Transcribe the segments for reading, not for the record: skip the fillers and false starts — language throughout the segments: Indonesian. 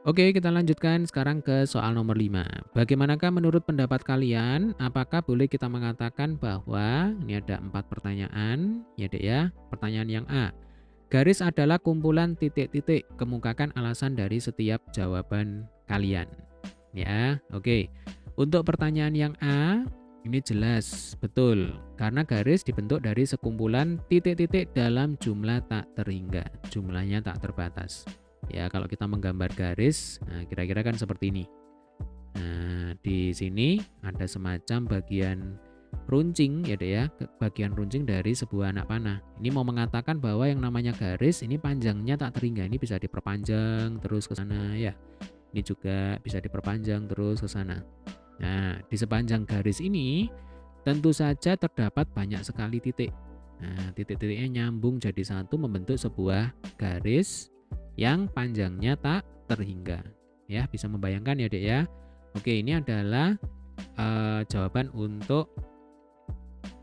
Oke, kita lanjutkan sekarang ke soal nomor 5. Bagaimanakah menurut pendapat kalian, apakah boleh kita mengatakan bahwa ini ada 4 pertanyaan, ya Dek ya. Pertanyaan yang A. Garis adalah kumpulan titik-titik. Kemukakan alasan dari setiap jawaban kalian. Ya, oke. Untuk pertanyaan yang A, ini jelas, betul. Karena garis dibentuk dari sekumpulan titik-titik dalam jumlah tak terhingga. Jumlahnya tak terbatas. Ya, kalau kita menggambar garis, nah kira-kira kan seperti ini. Nah, di sini ada semacam bagian runcing ya deh ya, bagian runcing dari sebuah anak panah. Ini mau mengatakan bahwa yang namanya garis ini panjangnya tak terhingga, ini bisa diperpanjang terus ke sana ya. Ini juga bisa diperpanjang terus ke sana. Nah, di sepanjang garis ini tentu saja terdapat banyak sekali titik. Nah, titik-titiknya nyambung jadi satu membentuk sebuah garis yang panjangnya tak terhingga. Ya, bisa membayangkan ya, Dek ya. Oke, ini adalah jawaban untuk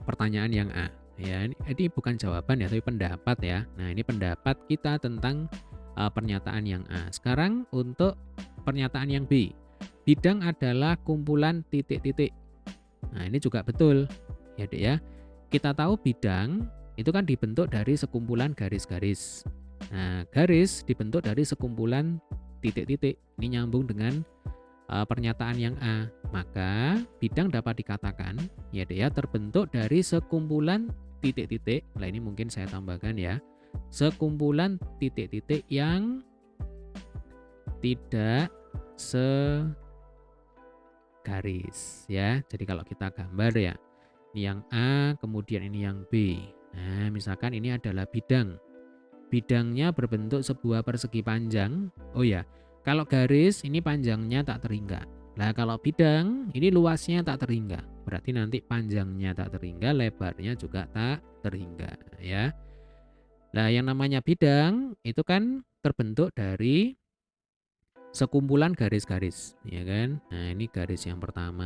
pertanyaan yang A. Ya, ini bukan jawaban ya, tapi pendapat ya. Nah, ini pendapat kita tentang pernyataan yang A. Sekarang untuk pernyataan yang B. Bidang adalah kumpulan titik-titik. Nah, ini juga betul. Ya, Dek ya. Kita tahu bidang itu kan dibentuk dari sekumpulan garis-garis. Nah, garis dibentuk dari sekumpulan titik-titik. Ini nyambung dengan pernyataan yang A. Maka bidang dapat dikatakan ya dia terbentuk dari sekumpulan titik-titik. Nah, ini mungkin saya tambahkan ya. Sekumpulan titik-titik yang tidak segaris ya. Jadi kalau kita gambar ya, ini yang A, kemudian ini yang B. Nah, misalkan ini adalah bidang. Bidangnya berbentuk sebuah persegi panjang. Oh ya, kalau garis ini panjangnya tak terhingga. Nah, kalau bidang ini luasnya tak terhingga. Berarti nanti panjangnya tak terhingga, lebarnya juga tak terhingga ya. Nah, yang namanya bidang itu kan terbentuk dari sekumpulan garis-garis, ya kan? Nah, ini garis yang pertama,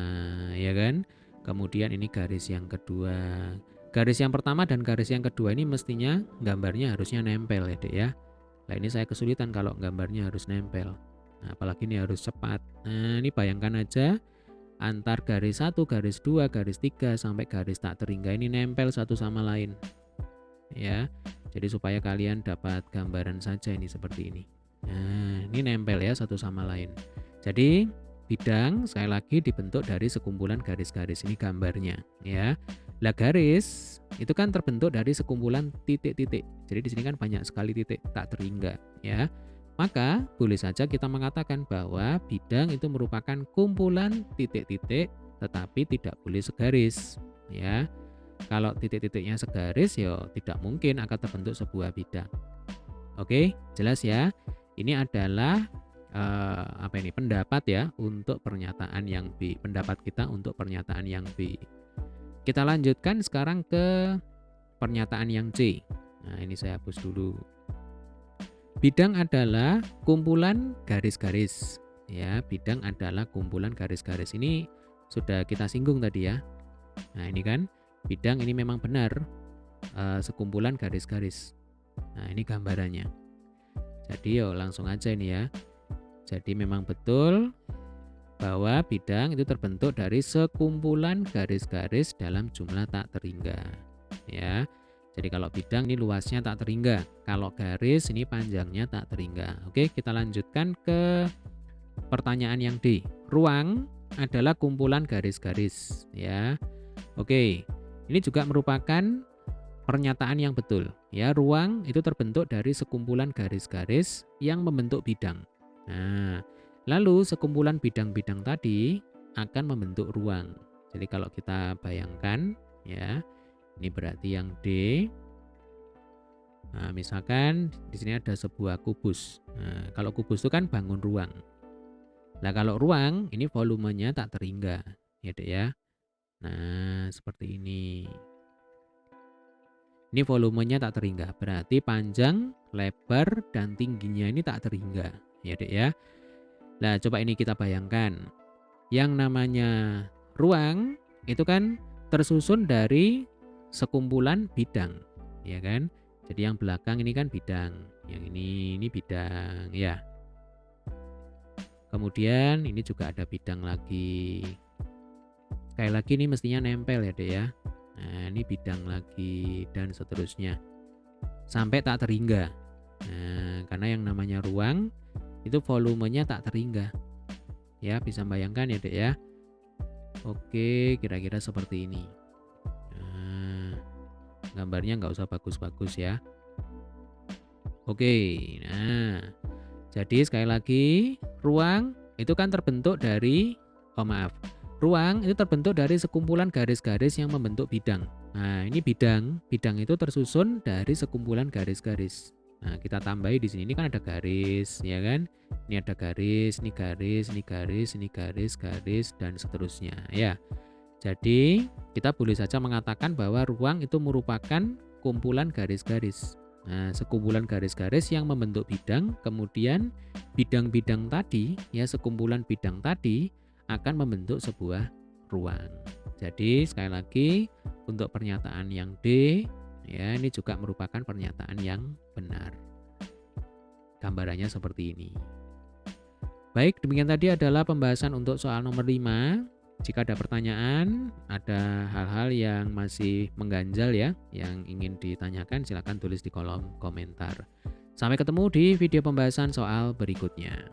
ya kan? Kemudian ini garis yang kedua. Garis yang pertama dan garis yang kedua ini mestinya gambarnya harusnya nempel ya, Dek ya. Nah, ini saya kesulitan kalau gambarnya harus nempel. Nah, apalagi ini harus cepat. Nah, ini bayangkan aja antar garis 1, garis 2, garis 3 sampai garis tak terhingga ini nempel satu sama lain. Ya. Jadi supaya kalian dapat gambaran saja ini seperti ini. Nah, ini nempel ya satu sama lain. Jadi bidang sekali lagi dibentuk dari sekumpulan garis-garis ini gambarnya ya. Lah garis itu kan terbentuk dari sekumpulan titik-titik. Jadi di sini kan banyak sekali titik tak terhingga ya. Maka boleh saja kita mengatakan bahwa bidang itu merupakan kumpulan titik-titik tetapi tidak boleh segaris ya. Kalau titik-titiknya segaris ya tidak mungkin akan terbentuk sebuah bidang. Oke, jelas ya. Ini adalah pendapat ya untuk pernyataan yang B. Pendapat kita untuk pernyataan yang B. Kita lanjutkan sekarang ke pernyataan yang C. Nah, ini saya hapus dulu. Bidang adalah kumpulan garis-garis. Ya, bidang adalah kumpulan garis-garis. Ini sudah kita singgung tadi ya. Nah, ini kan bidang ini memang benar sekumpulan garis-garis. Nah, ini gambarannya. Jadi langsung aja ini ya. Jadi memang betul bahwa bidang itu terbentuk dari sekumpulan garis-garis dalam jumlah tak terhingga. Ya. Jadi kalau bidang ini luasnya tak terhingga, kalau garis ini panjangnya tak terhingga. Oke, kita lanjutkan ke pertanyaan yang D. Ruang adalah kumpulan garis-garis, ya. Oke. Ini juga merupakan pernyataan yang betul. Ya, ruang itu terbentuk dari sekumpulan garis-garis yang membentuk bidang. Nah, lalu sekumpulan bidang-bidang tadi akan membentuk ruang. Jadi kalau kita bayangkan ya, ini berarti yang D. Nah, misalkan di sini ada sebuah kubus. Nah, kalau kubus itu kan bangun ruang. Nah, kalau ruang ini volumenya tak terhingga, ya Dek ya. Nah, seperti ini. Ini volumenya tak terhingga, berarti panjang, lebar, dan tingginya ini tak terhingga. Ya Dek ya. Nah, coba ini kita bayangkan. Yang namanya ruang itu kan tersusun dari sekumpulan bidang, ya kan? Jadi yang belakang ini kan bidang, yang ini bidang, ya. Kemudian ini juga ada bidang lagi. Sekali lagi ini mestinya nempel ya Dek ya. Nah ini bidang lagi dan seterusnya. Sampai tak terhingga. Nah, karena yang namanya ruang itu volumenya tak terhingga. Ya bisa bayangkan ya Dek ya. Oke kira-kira seperti ini. Nah, gambarnya nggak usah bagus-bagus ya. Oke, nah jadi sekali lagi ruang itu kan terbentuk dari, ruang itu terbentuk dari sekumpulan garis-garis yang membentuk bidang. Nah ini bidang itu tersusun dari sekumpulan garis-garis. Nah kita tambahi di sini, ini kan ada garis, ya kan? Ini ada garis, ini garis, ini garis, ini garis, garis dan seterusnya, ya. Jadi kita boleh saja mengatakan bahwa ruang itu merupakan kumpulan garis-garis. Nah, sekumpulan garis-garis yang membentuk bidang, kemudian bidang-bidang tadi, ya sekumpulan bidang tadi akan membentuk sebuah ruang. Jadi sekali lagi untuk pernyataan yang D, ya ini juga merupakan pernyataan yang benar. Gambarannya seperti ini. Baik, demikian tadi adalah pembahasan untuk soal nomor 5. Jika ada pertanyaan, ada hal-hal yang masih mengganjal ya, yang ingin ditanyakan, silakan tulis di kolom komentar. Sampai ketemu di video pembahasan soal berikutnya.